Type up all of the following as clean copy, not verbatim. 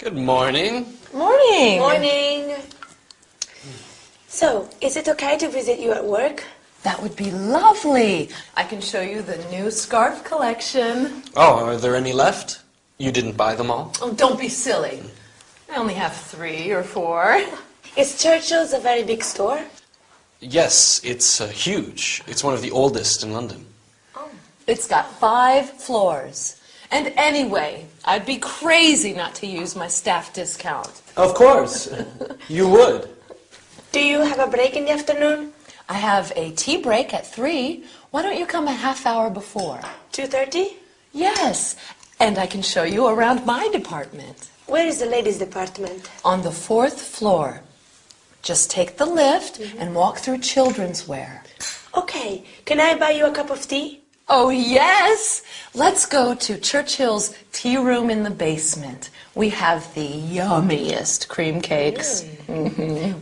Good morning. Morning. Morning. So, is it okay to visit you at work? That would be lovely. I can show you the new scarf collection. Oh, are there any left? You didn't buy them all? Oh, don't be silly. I only have 3 or 4. Is Churchill's a very big store? Yes, it's huge. It's one of the oldest in London. It's got 5 floors. And anyway, I'd be crazy not to use my staff discount. Of course. You would. Do you have a break in the afternoon? I have a tea break at 3. Why don't you come a half hour before? 2:30? Yes, and I can show you around my department. Where is the ladies' department? On the 4th floor. Just take the lift and walk through children's wear. Okay, can I buy you a cup of tea? Oh, yes! Let's go to Churchill's tea room in the basement. We have the yummiest cream cakes.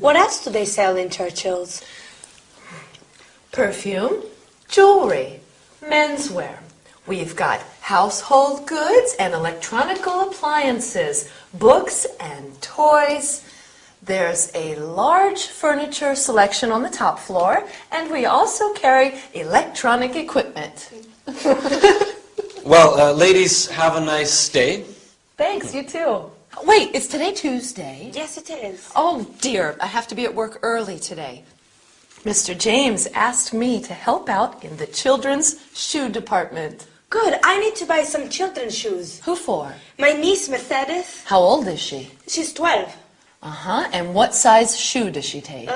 What else do they sell in Churchill's? Perfume, jewelry, menswear. We've got household goods and electronical appliances, books and toys. There's a large furniture selection on the top floor, and we also carry electronic equipment. Well, ladies, have a nice day. Thanks, you too. Wait, is today Tuesday? Yes, it is. Oh, dear, I have to be at work early today. Mr. James asked me to help out in the children's shoe department. Good, I need to buy some children's shoes. Who for? My niece, Mercedes, How old is she? she's 12. And what size shoe does she take?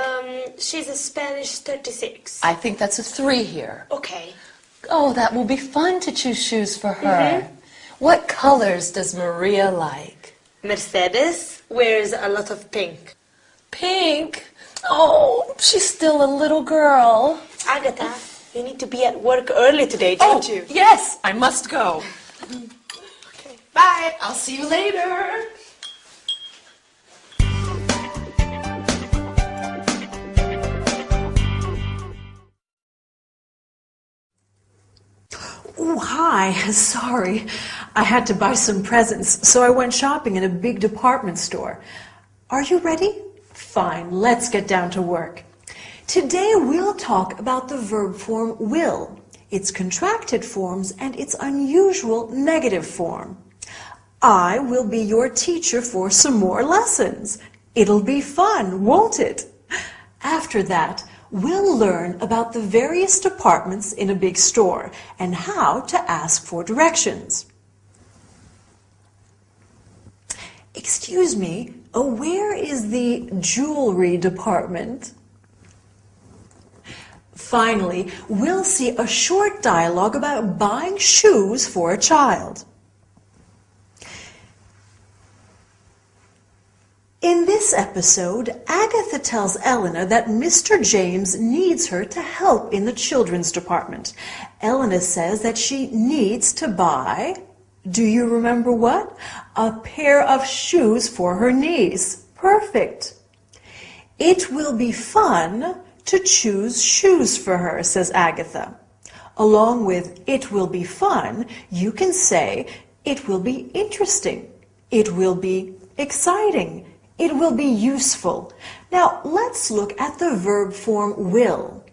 She's a Spanish 36. I think that's a 3 here. Okay. Oh, that will be fun to choose shoes for her. What colors does Maria like? Mercedes wears a lot of pink. Pink? Oh, she's still a little girl. Agatha, you need to be at work early today, don't you? Yes, I must go. Okay. Bye. I'll see you later. Oh, hi. Sorry. I had to buy some presents, so I went shopping in a big department store. Are you ready? Fine, let's get down to work. Today we'll talk about the verb form will, its contracted forms, and its unusual negative form. I will be your teacher for some more lessons. It'll be fun, won't it? After that, we'll learn about the various departments in a big store and how to ask for directions. Excuse me, where is the jewelry department? Finally, we'll see a short dialogue about buying shoes for a child. In this episode, Agatha tells Elena that Mr. James needs her to help in the children's department. Elena says that she needs to buy, do you remember what? A pair of shoes for her niece. Perfect. It will be fun to choose shoes for her, says Agatha. Along with it will be fun, you can say it will be interesting. It will be exciting. It will be useful. Now, let's look at the verb form will.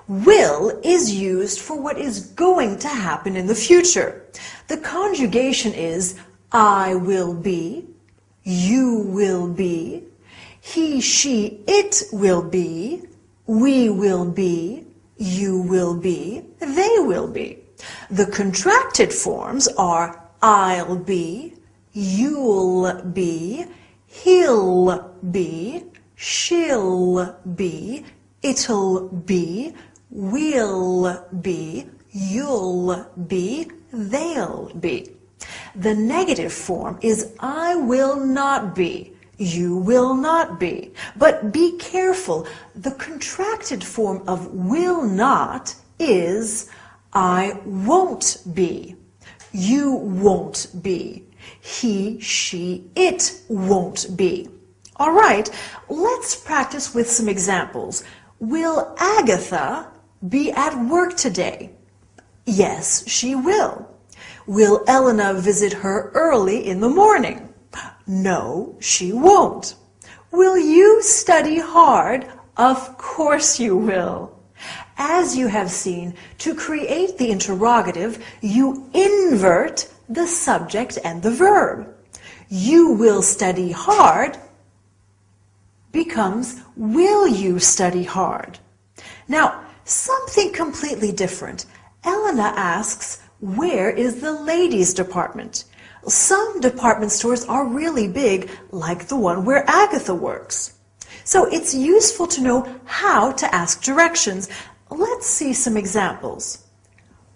Will is used for what is going to happen in the future. The conjugation is I will be, you will be, he, she, it will be, we will be, you will be, they will be. The contracted forms are I'll be, you'll be, he'll be, she'll be, it'll be, we'll be, you'll be, they'll be. The negative form is I will not be, you will not be. But be careful, the contracted form of will not is I won't be, you won't be, he, she, it won't be. All right, let's practice with some examples. Will Agatha be at work today? Yes, she will. Will Elena visit her early in the morning? No, she won't. Will you study hard? Of course you will. As you have seen, to create the interrogative, you invert the subject and the verb. You will study hard becomes will you study hard. Now, something completely different. Elena asks, where is the ladies' department? Some department stores are really big, like the one where Agatha works. So it's useful to know how to ask directions. Let's see some examples.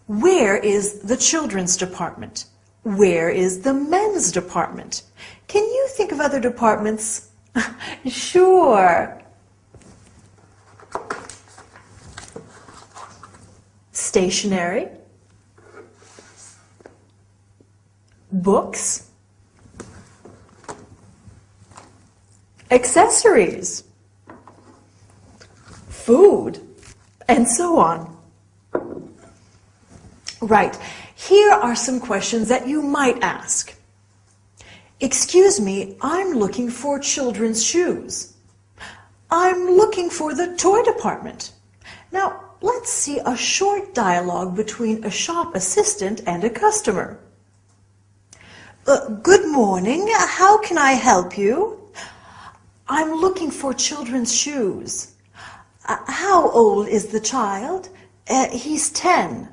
Where is the children's department? Where is the men's department? Can you think of other departments? Sure. Stationery, books, accessories, food, and so on. Right, here are some questions that you might ask. Excuse me, I'm looking for children's shoes. I'm looking for the toy department. Now, let's see a short dialogue between a shop assistant and a customer. Good morning, how can I help you? I'm looking for children's shoes. How old is the child? He's 10.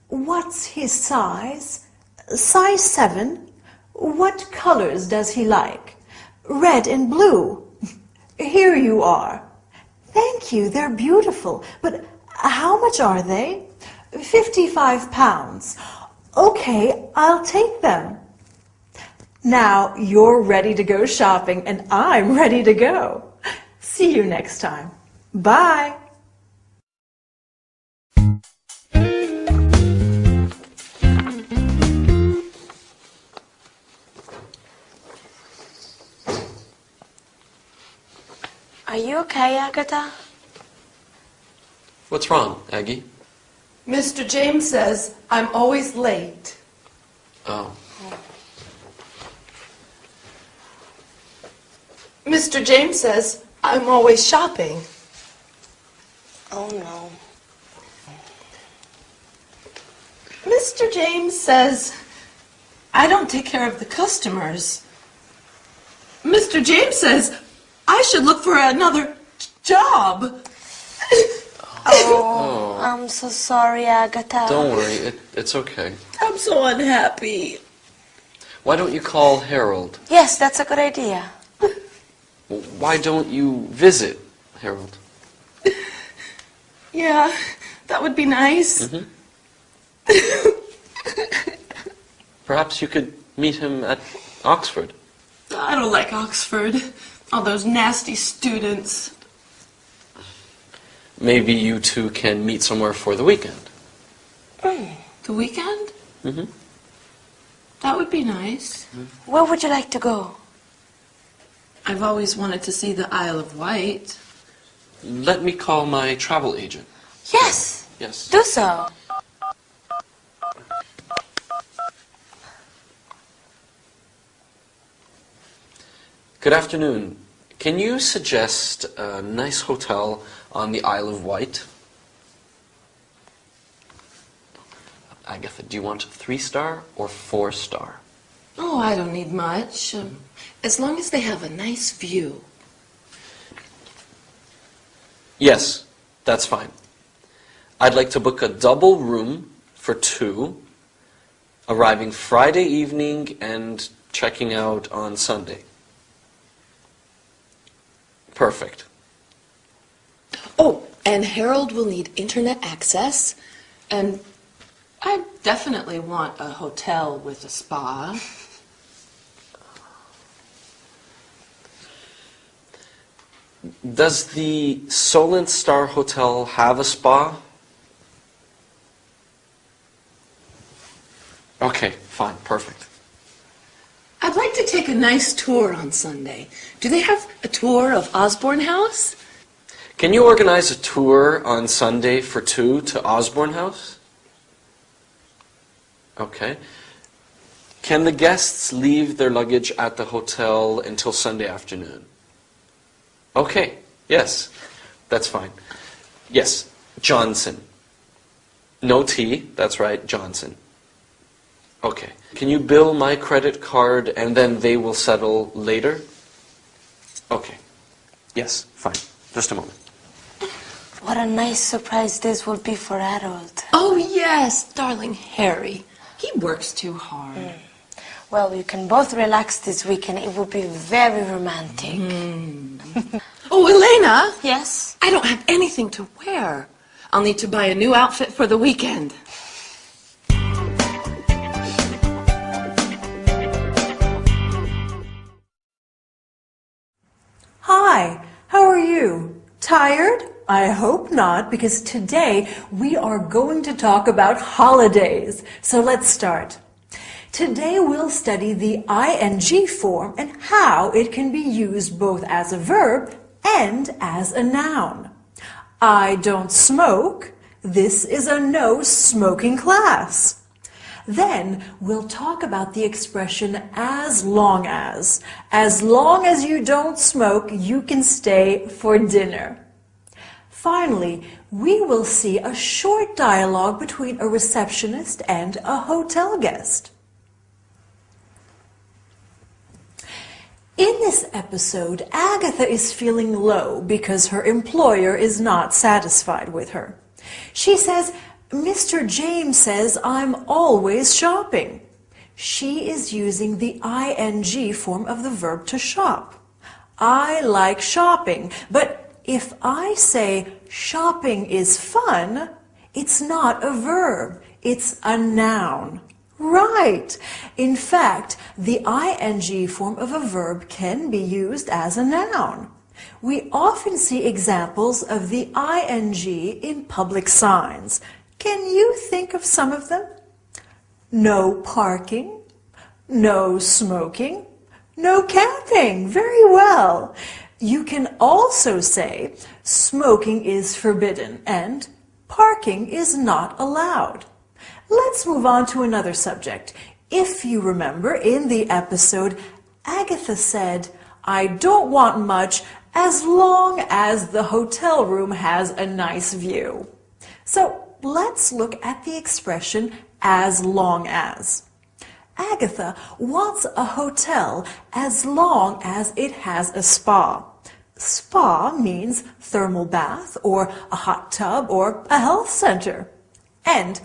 What's his size? Size 7. What colors does he like? Red and blue. Here you are. Thank you, they're beautiful. But how much are they? 55 pounds. Okay, I'll take them. Now you're ready to go shopping and I'm ready to go. See you next time. Bye. Are you okay, Agatha? What's wrong, Aggie? Mr. James says I'm always late. Oh. Mr. James says I'm always shopping. Oh, no. Mr. James says I don't take care of the customers. Mr. James says I should look for another job. Oh, I'm so sorry, Agatha. Don't worry, it's okay. I'm so unhappy. Why don't you call Harold? Yes, that's a good idea. Why don't you visit Harold? Yeah, that would be nice. Perhaps you could meet him at Oxford. I don't like Oxford. All those nasty students. Maybe you two can meet somewhere for the weekend. The weekend? Mm-hmm. That would be nice. Where would you like to go? I've always wanted to see the Isle of Wight. Let me call my travel agent. Yes, Yes. do so. Good afternoon. Can you suggest a nice hotel on the Isle of Wight? Agatha, do you want 3-star or 4-star? Oh, I don't need much. As long as they have a nice view. Yes, that's fine. I'd like to book a double room for 2, arriving Friday evening and checking out on Sunday. Perfect. Oh, and Harold will need internet access. And I definitely want a hotel with a spa. Does the Solent Star Hotel have a spa? Okay, fine, perfect. I'd like to take a nice tour on Sunday. Do they have a tour of Osborne House? Can you organize a tour on Sunday for 2 to Osborne House? Okay. Can the guests leave their luggage at the hotel until Sunday afternoon? Okay, yes, that's fine. Yes, Johnson. No T, that's right, Johnson. Okay. Can you bill my credit card and then they will settle later? Okay. Yes, fine. Just a moment. What a nice surprise this will be for Harold. Oh, yes, darling Harry. He works too hard. Well, you can both relax this weekend. It will be very romantic. Oh, Elena, Yes? I don't have anything to wear. I'll need to buy a new outfit for the weekend. Hi, how are you? Tired? I hope not, because today we are going to talk about holidays. So let's start. Today we'll study the ing form and how it can be used both as a verb and as a noun. I don't smoke. This is a no smoking class. Then we'll talk about the expression as long as. As long as you don't smoke, you can stay for dinner. Finally, we will see a short dialogue between a receptionist and a hotel guest. In this episode, Agatha is feeling low because her employer is not satisfied with her. She says, Mr. James says I'm always shopping. She is using the ing form of the verb to shop. I like shopping, but if I say shopping is fun, it's not a verb, it's a noun. Right. In fact, the ing form of a verb can be used as a noun. We often see examples of the ing in public signs. Can you think of some of them? No parking, no smoking, no camping. Very well. You can also say smoking is forbidden and parking is not allowed. Let's move on to another subject. If you remember, in the episode, Agatha said, I don't want much as long as the hotel room has a nice view. So let's look at the expression as long as. Agatha wants a hotel as long as it has a spa. Spa means thermal bath or a hot tub or a health center. And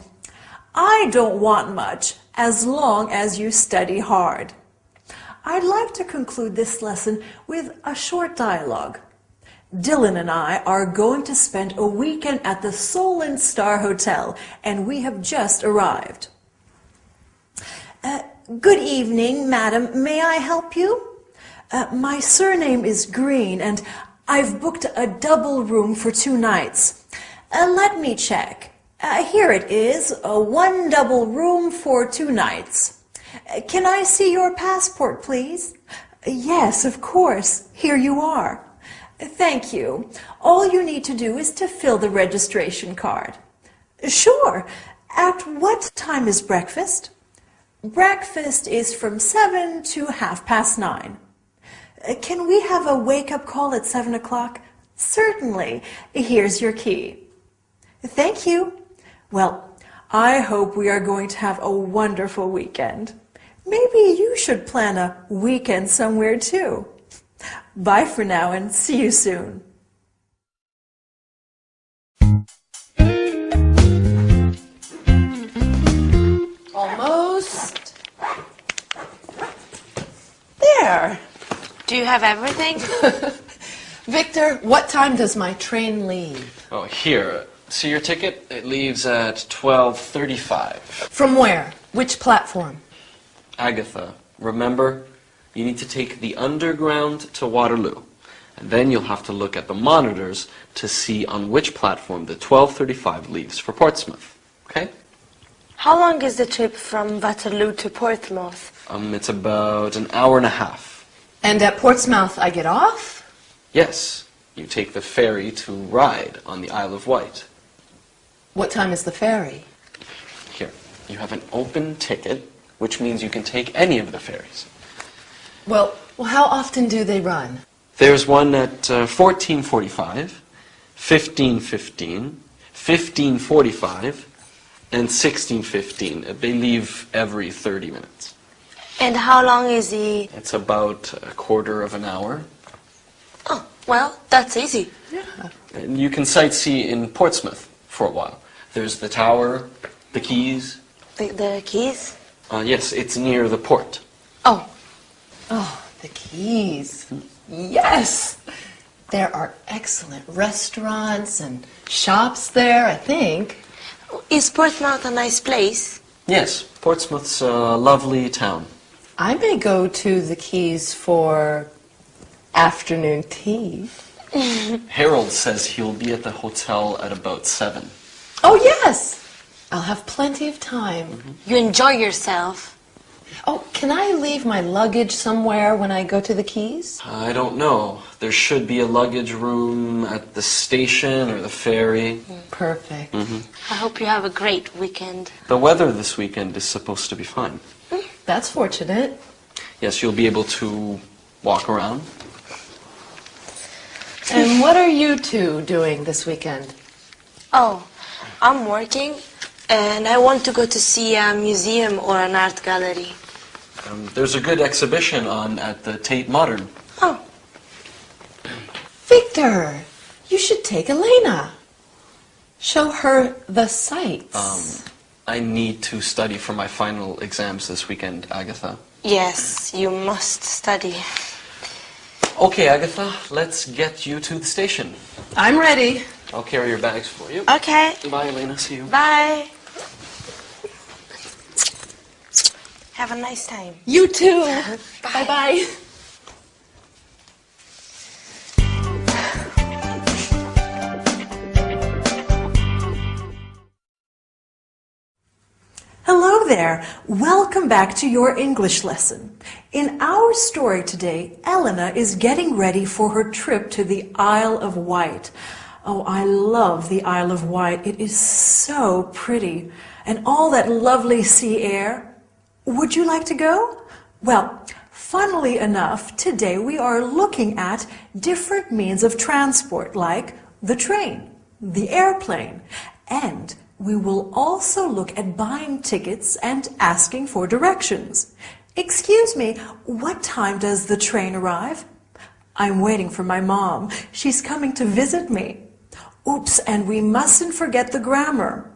I don't want much as long as you study hard. I'd like to conclude this lesson with a short dialogue. Dylan and I are going to spend a weekend at the Solent Star Hotel, and we have just arrived. Good evening, madam. May I help you? My surname is Green, and I've booked a double room for 2 nights. Let me check. Here it is, one double room for 2 nights. Can I see your passport, please? Yes, of course. Here you are. Thank you. All you need to do is to fill the registration card. Sure. At what time is breakfast? Breakfast is from 7 to 9:30. Can we have a wake-up call at 7 o'clock? Certainly. Here's your key. Thank you. Well, I hope we are going to have a wonderful weekend. Maybe you should plan a weekend somewhere too. Bye for now and see you soon. Almost. There. Do you have everything? Victor, what time does my train leave? Oh, here. See your ticket? It leaves at 12:35. From where? Which platform? Agatha, remember, you need to take the underground to Waterloo. And then you'll have to look at the monitors to see on which platform the 12:35 leaves for Portsmouth. Okay? How long is the trip from Waterloo to Portsmouth? It's about an hour and a half. And at Portsmouth I get off? Yes, you take the ferry to Ryde on the Isle of Wight. What time is the ferry? Here, you have an open ticket. which means you can take any of the ferries. Well, how often do they run? There's one at 14:45, 15:15, 15:45, and 16:15. They leave every 30 minutes. And how long is the... It's about a quarter of an hour. Oh, well, that's easy. And you can sightsee in Portsmouth for a while. There's the tower, the quays. The keys? Yes, it's near the port. Oh, Oh, the Keys. Yes! There are excellent restaurants and shops there, I think. is Portsmouth a nice place? Yes, Portsmouth's a lovely town. I may go to the Keys for afternoon tea. Harold says he'll be at the hotel at about 7. Oh, yes! I'll have plenty of time. You enjoy yourself. Oh, can I leave my luggage somewhere when I go to the Keys? I don't know. There should be a luggage room at the station or the ferry. Perfect. I hope you have a great weekend. The weather this weekend is supposed to be fine. That's fortunate. Yes, you'll be able to walk around. And what are you two doing this weekend? Oh, I'm working, and I want to go to see a museum or an art gallery. There's a good exhibition on at the Tate Modern. Oh, Victor, you should take Elena. Show her the sights. I need to study for my final exams this weekend, Agatha. yes, you must study. Okay, Agatha, let's get you to the station. I'm ready. I'll carry your bags for you. Okay, Bye, Elena. See you. bye. Have a nice time. You too. Bye-bye. Hello there. Welcome back to your English lesson. In our story today, Elena is getting ready for her trip to the Isle of Wight. Oh, I love the Isle of Wight. It is so pretty. And all that lovely sea air. Would you like to go? Well, funnily enough, today we are looking at different means of transport, like the train, the airplane, and we will also look at buying tickets and asking for directions. Excuse me, what time does the train arrive? I'm waiting for my mom. She's coming to visit me. Oops, and we mustn't forget the grammar.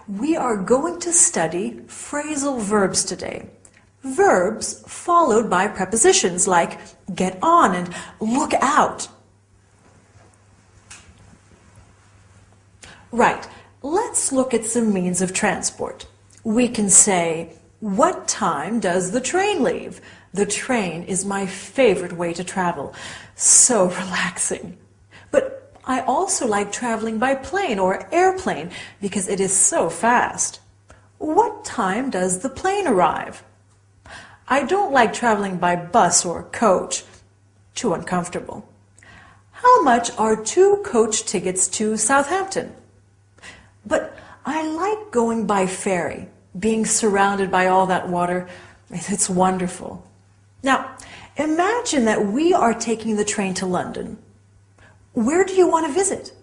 We are going to study phrasal verbs today. Verbs followed by prepositions like get on and look out. Right. Let's look at some means of transport. We can say, what time does the train leave? The train is my favorite way to travel. So relaxing. But I also like traveling by plane or airplane because it is so fast. What time does the plane arrive? I don't like traveling by bus or coach. Too uncomfortable. How much are 2 coach tickets to Southampton? But I like going by ferry, being surrounded by all that water. It's wonderful. Now, imagine that we are taking the train to London. Where do you want to visit?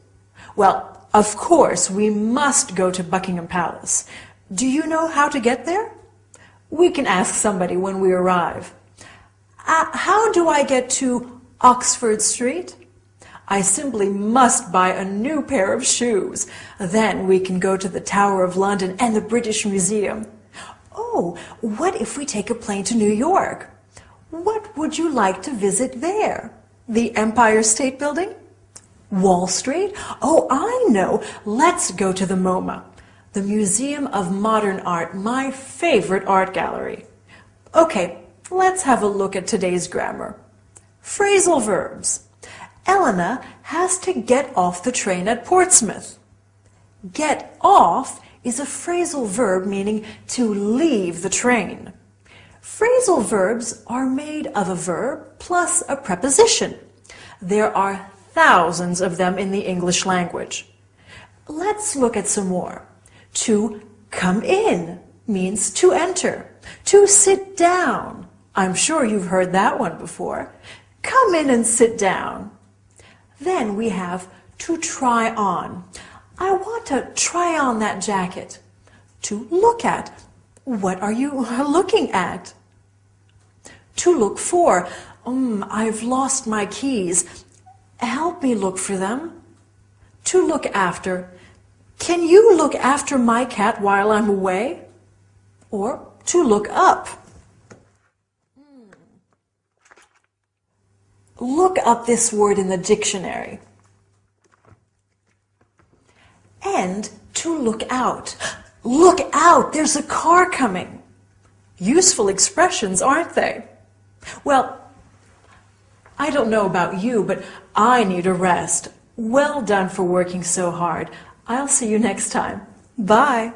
Well, of course, we must go to Buckingham Palace. Do you know how to get there? We can ask somebody when we arrive. How do I get to Oxford Street? I simply must buy a new pair of shoes. Then we can go to the Tower of London and the British Museum. Oh, what if we take a plane to New York? What would you like to visit there? The Empire State Building? Wall Street? Oh, I know. Let's go to the MoMA, the Museum of Modern Art, my favorite art gallery. Okay, let's have a look at today's grammar. Phrasal verbs. Elena has to get off the train at Portsmouth. Get off is a phrasal verb meaning to leave the train. Phrasal verbs are made of a verb plus a preposition. There are thousands of them in the English language. Let's look at some more. To come in means to enter, to sit down. I'm sure you've heard that one before. Come in and sit down. Then we have to try on. I want to try on that jacket. To look at. What are you looking at? To look for. I've lost my keys. Help me look for them. To look after. Can you look after my cat while I'm away? Or to look up. Look up this word in the dictionary. And to look out. Look out, there's a car coming. Useful expressions, aren't they? Well, I don't know about you, but I need a rest. Well done for working so hard. I'll see you next time. Bye.